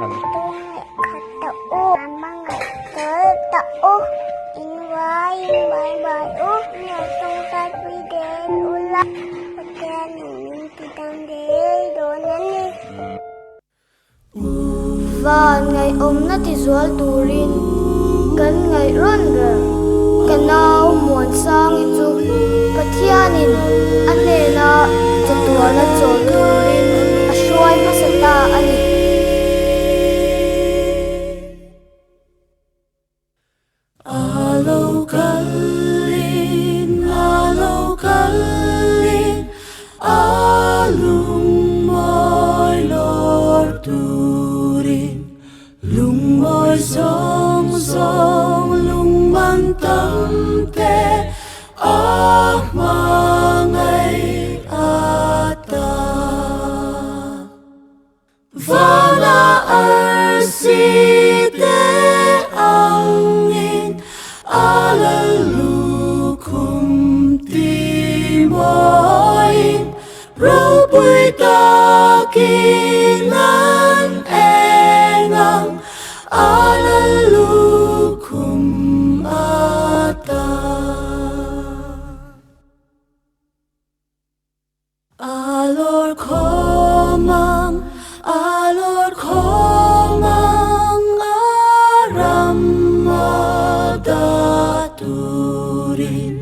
Hằng và ngày na ti zual turin kan ngày ron ra kanau muansangi chu pathianin anena chatuan a chol turin a hruai masata ani alo kalin lungmawi lawr turin lungmawi zong lungman tamte mangay atan Vana Arsite angin lallukhum mawiin Ropui takin lallukhum atan alor khomang turin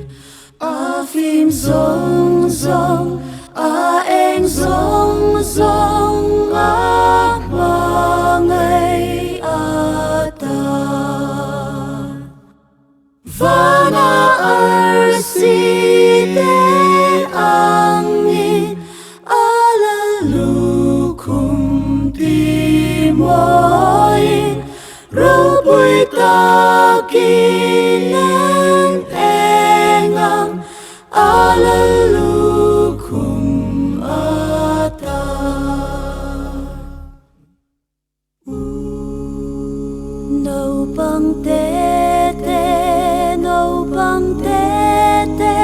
afim zong aeng zong mangay atan Vana Arsite angin lallukhum mawiin Ropui takin lallukhum atan Naupang tete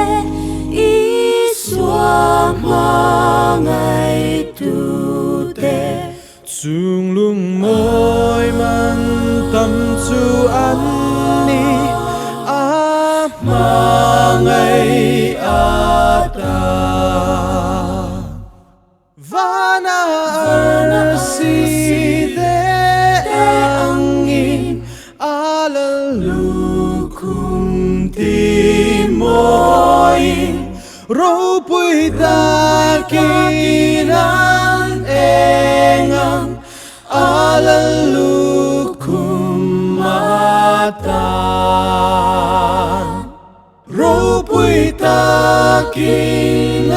iswa mangay tute Chung lungmawi man tâm chu ani mangay atan Vana Arsite angin lallukhum mawiin Ropui takin lallukhum atan Ropui takin